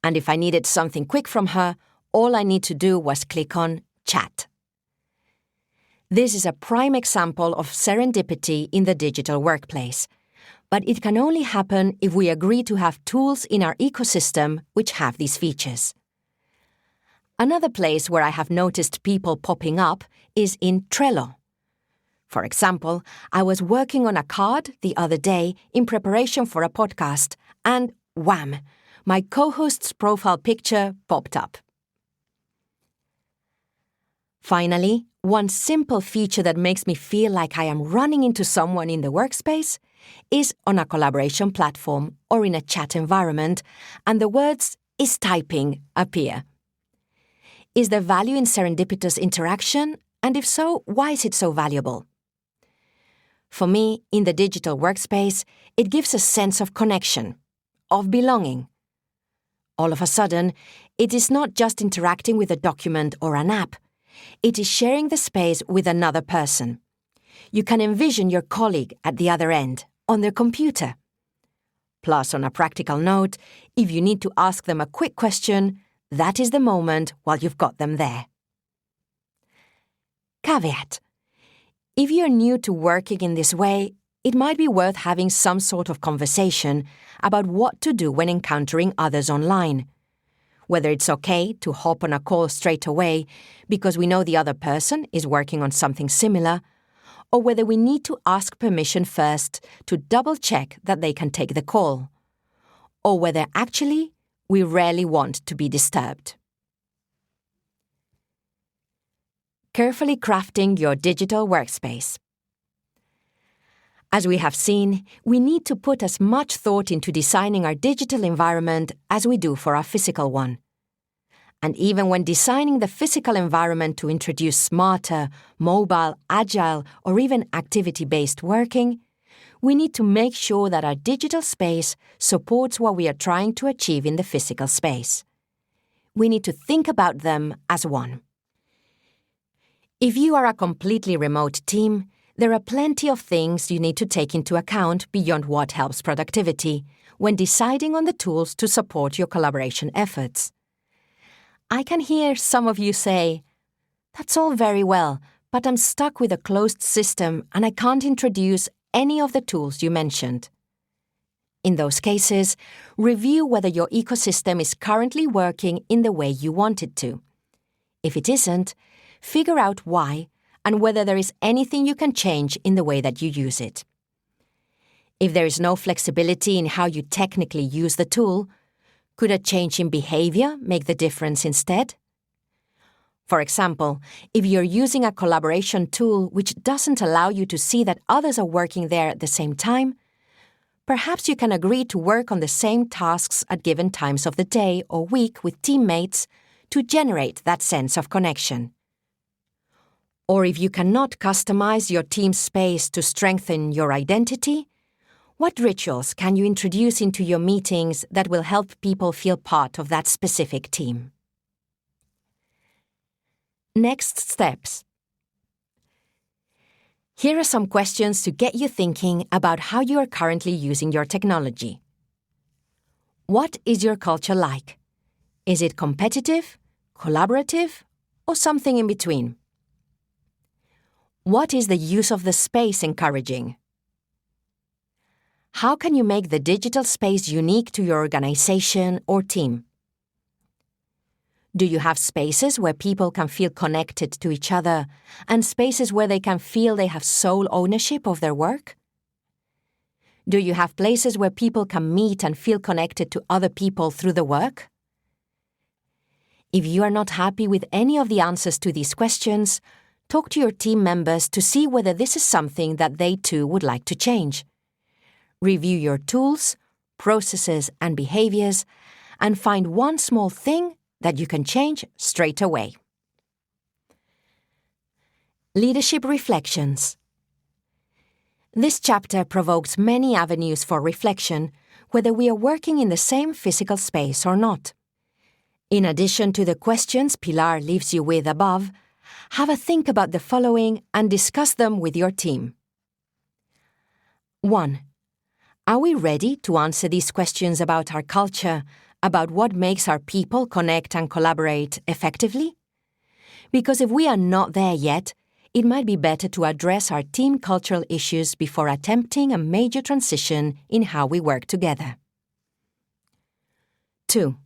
And if I needed something quick from her, all I need to do was click on Chat. This is a prime example of serendipity in the digital workplace, but it can only happen if we agree to have tools in our ecosystem which have these features. Another place where I have noticed people popping up is in Trello. For example, I was working on a card the other day in preparation for a podcast, and wham! My co-host's profile picture popped up. Finally, one simple feature that makes me feel like I am running into someone in the workspace is on a collaboration platform or in a chat environment, and the words "is typing" appear. Is there value in serendipitous interaction? And if so, why is it so valuable? For me, in the digital workspace, it gives a sense of connection, of belonging. All of a sudden, it is not just interacting with a document or an app. It is sharing the space with another person. You can envision your colleague at the other end, on their computer. Plus, on a practical note, if you need to ask them a quick question, that is the moment while you've got them there. Caveat. If you're new to working in this way, it might be worth having some sort of conversation about what to do when encountering others online. Whether it's okay to hop on a call straight away because we know the other person is working on something similar, or whether we need to ask permission first to double-check that they can take the call. or whether actually we rarely want to be disturbed. Carefully crafting your digital workspace. As we have seen, we need to put as much thought into designing our digital environment as we do for our physical one. And even when designing the physical environment to introduce smarter, mobile, agile, or even activity-based working, we need to make sure that our digital space supports what we are trying to achieve in the physical space. We need to think about them as one. If you are a completely remote team, there are plenty of things you need to take into account beyond what helps productivity when deciding on the tools to support your collaboration efforts. I can hear some of you say, "That's all very well, but I'm stuck with a closed system and I can't introduce any of the tools you mentioned." In those cases, review whether your ecosystem is currently working in the way you want it to. If it isn't, figure out why and whether there is anything you can change in the way that you use it. If there is no flexibility in how you technically use the tool, could a change in behavior make the difference instead? For example, if you're using a collaboration tool which doesn't allow you to see that others are working there at the same time, perhaps you can agree to work on the same tasks at given times of the day or week with teammates to generate that sense of connection. Or if you cannot customize your team's space to strengthen your identity, what rituals can you introduce into your meetings that will help people feel part of that specific team? Next steps. Here are some questions to get you thinking about how you are currently using your technology. What is your culture like? Is it competitive, collaborative, or something in between? What is the use of the space encouraging? How can you make the digital space unique to your organization or team? Do you have spaces where people can feel connected to each other and spaces where they can feel they have sole ownership of their work? Do you have places where people can meet and feel connected to other people through the work? If you are not happy with any of the answers to these questions, talk to your team members to see whether this is something that they too would like to change. Review your tools, processes, and behaviors, and find one small thing that you can change straight away. Leadership reflections. This chapter provokes many avenues for reflection, whether we are working in the same physical space or not. In addition to the questions Pilar leaves you with above, have a think about the following and discuss them with your team. 1. Are we ready to answer these questions about our culture, about what makes our people connect and collaborate effectively? Because if we are not there yet, it might be better to address our team cultural issues before attempting a major transition in how we work together. 2.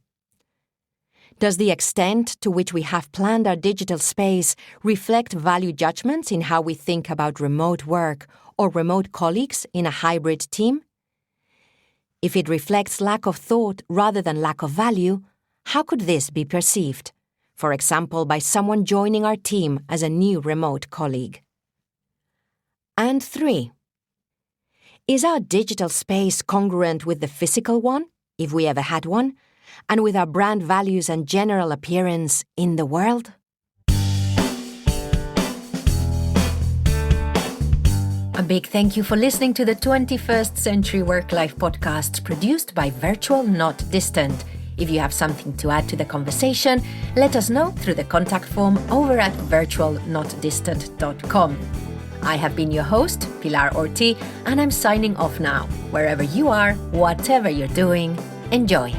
Does the extent to which we have planned our digital space reflect value judgments in how we think about remote work or remote colleagues in a hybrid team? If it reflects lack of thought rather than lack of value, how could this be perceived? For example, by someone joining our team as a new remote colleague. And 3. Is our digital space congruent with the physical one, if we ever had one, and with our brand values and general appearance in the world? A big thank you for listening to the 21st Century Work-Life podcast produced by Virtual Not Distant. If you have something to add to the conversation, let us know through the contact form over at virtualnotdistant.com. I have been your host, Pilar Orti, and I'm signing off now. Wherever you are, whatever you're doing, enjoy.